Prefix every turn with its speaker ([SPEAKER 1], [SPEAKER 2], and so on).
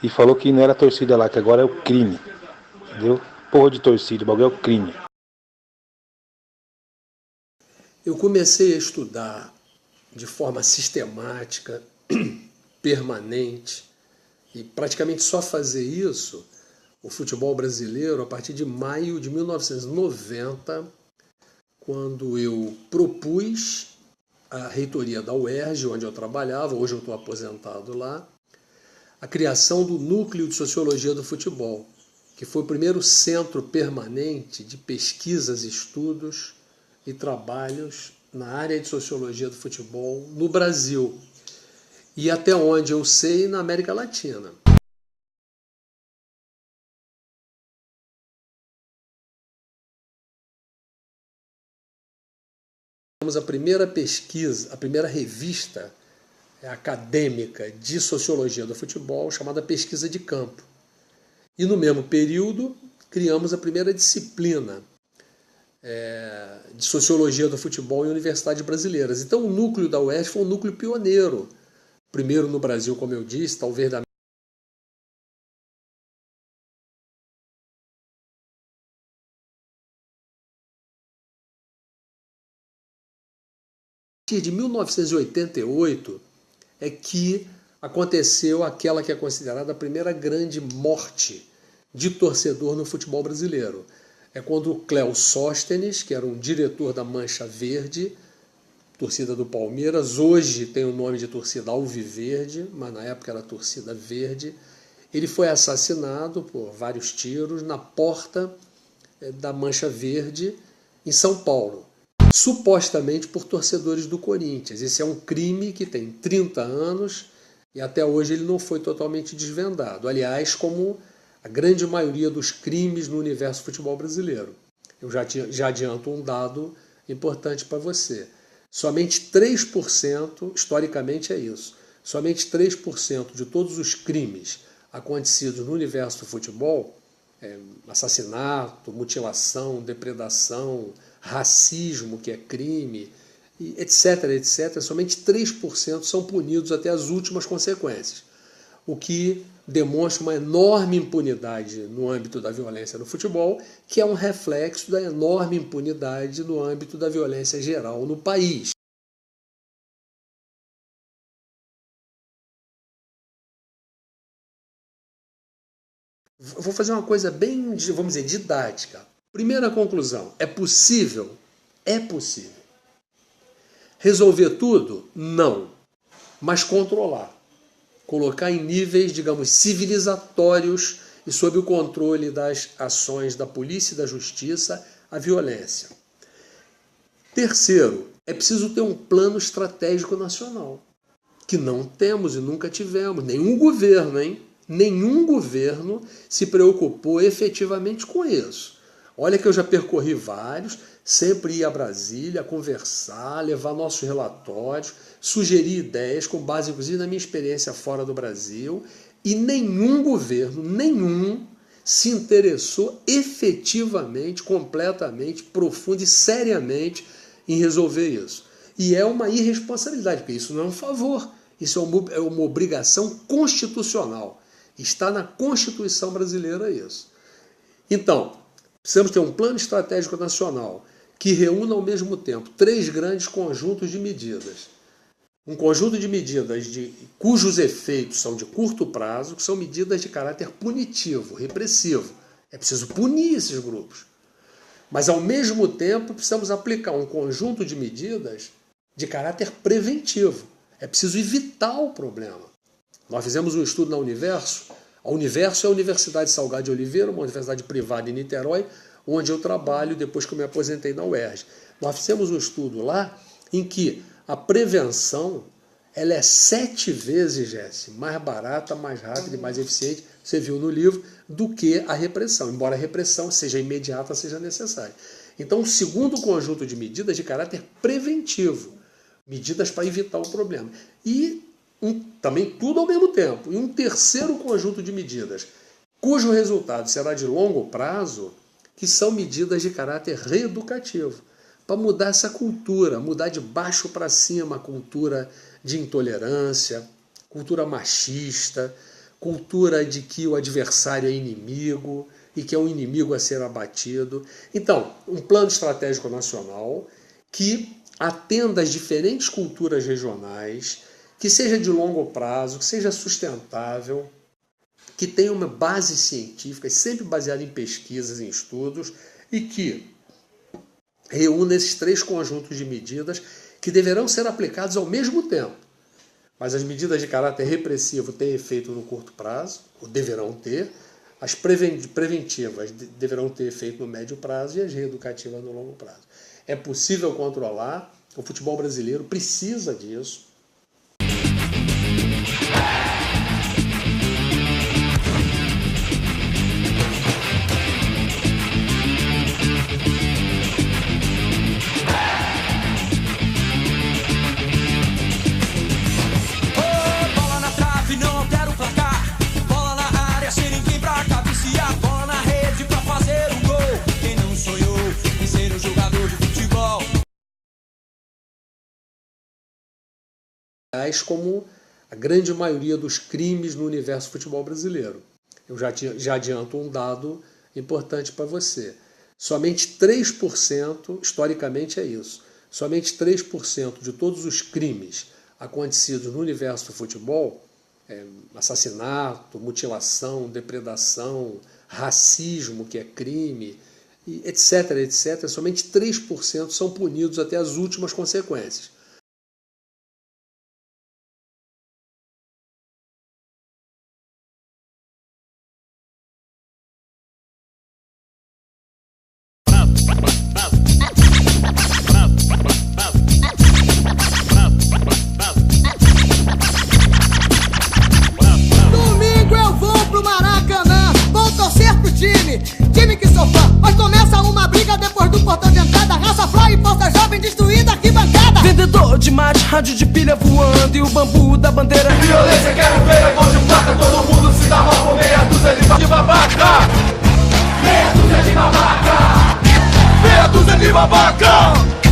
[SPEAKER 1] e falou que não era torcida lá, que agora é o crime. Entendeu? Porra de torcida, o bagulho é o crime.
[SPEAKER 2] Eu comecei a estudar de forma sistemática, permanente, e praticamente só fazer isso, o futebol brasileiro, a partir de maio de 1990, quando eu propus à reitoria da UERJ, onde eu trabalhava, hoje eu estou aposentado lá, a criação do Núcleo de Sociologia do Futebol, que foi o primeiro centro permanente de pesquisas, estudos e trabalhos na área de sociologia do futebol no Brasil e, até onde eu sei, na América Latina. A primeira pesquisa, a primeira revista acadêmica de sociologia do futebol, chamada Pesquisa de Campo. E no mesmo período criamos a primeira disciplina de sociologia do futebol em universidades brasileiras. Então o núcleo da UERJ foi um núcleo pioneiro, primeiro no Brasil, como eu disse, talvez da de 1988 é que aconteceu aquela que é considerada a primeira grande morte de torcedor no futebol brasileiro. É quando o Cléo Sóstenes, que era um diretor da Mancha Verde, torcida do Palmeiras, hoje tem o nome de torcida Alviverde, mas na época era torcida verde, ele foi assassinado por vários tiros na porta da Mancha Verde em São Paulo, supostamente por torcedores do Corinthians. Esse é um crime que tem 30 anos e até hoje ele não foi totalmente desvendado. Aliás, como a grande maioria dos crimes no universo futebol brasileiro. Eu já adianto um dado importante para você. Somente 3%, historicamente é isso, somente 3% de todos os crimes acontecidos no universo do futebol, assassinato, mutilação, depredação, racismo, que é crime, etc., etc., somente 3% são punidos até as últimas consequências, o que demonstra uma enorme impunidade no âmbito da violência no futebol, que é um reflexo da enorme impunidade no âmbito da violência geral no país. Vou fazer uma coisa bem, vamos dizer, didática. Primeira conclusão, é possível? É possível. Resolver tudo? Não. Mas controlar. Colocar em níveis, digamos, civilizatórios e sob o controle das ações da polícia e da justiça a violência. Terceiro, é preciso ter um plano estratégico nacional, que não temos e nunca tivemos. Nenhum governo, nenhum governo se preocupou efetivamente com isso. Olha que eu já percorri vários, sempre ia a Brasília conversar, levar nossos relatórios, sugerir ideias com base inclusive na minha experiência fora do Brasil, e nenhum governo, nenhum, se interessou efetivamente, completamente, profunda e seriamente em resolver isso. E é uma irresponsabilidade, porque isso não é um favor, isso é uma obrigação constitucional. Está na Constituição brasileira isso. Então, precisamos ter um plano estratégico nacional que reúna ao mesmo tempo 3 grandes conjuntos de medidas. Um conjunto de medidas cujos efeitos são de curto prazo, que são medidas de caráter punitivo, repressivo. É preciso punir esses grupos. Mas, ao mesmo tempo, precisamos aplicar um conjunto de medidas de caráter preventivo. É preciso evitar o problema. Nós fizemos um estudo na Universo. A Universo é a Universidade Salgado de Oliveira, uma universidade privada em Niterói, onde eu trabalho depois que eu me aposentei na UERJ. Nós fizemos um estudo lá em que a prevenção ela é 7 vezes, Jesse, mais barata, mais rápida e mais eficiente, você viu no livro, do que a repressão, embora a repressão seja imediata, seja necessária. Então, um segundo conjunto de medidas de caráter preventivo, medidas para evitar o problema. E também tudo ao mesmo tempo. E um terceiro conjunto de medidas, cujo resultado será de longo prazo, que são medidas de caráter reeducativo, para mudar essa cultura, mudar de baixo para cima a cultura de intolerância, cultura machista, cultura de que o adversário é inimigo e que é um inimigo a ser abatido. Então, um plano estratégico nacional que atenda às diferentes culturas regionais, que seja de longo prazo, que seja sustentável, que tenha uma base científica, sempre baseada em pesquisas, em estudos, e que reúna esses 3 conjuntos de medidas que deverão ser aplicados ao mesmo tempo. Mas as medidas de caráter repressivo têm efeito no curto prazo, ou deverão ter, as preventivas deverão ter efeito no médio prazo e as reeducativas no longo prazo. É possível controlar, o futebol brasileiro precisa disso. Como a grande maioria dos crimes no universo futebol brasileiro. Eu já adianto um dado importante para você. Somente 3%, historicamente é isso, somente 3% de todos os crimes acontecidos no universo do futebol, assassinato, mutilação, depredação, racismo, que é crime, etc., etc., somente 3% são punidos até as últimas consequências.
[SPEAKER 3] Time que sou fã, mas começa uma briga depois do portão de entrada. Raça fly e força jovem destruindo a arquibancada.
[SPEAKER 4] Vendedor de mate, rádio de pilha voando e o bambu da bandeira.
[SPEAKER 5] Violência, quero ver a gol de placa. Todo mundo se dá mal com meia dúzia de babaca. Meia dúzia de babaca. Meia dúzia de babaca.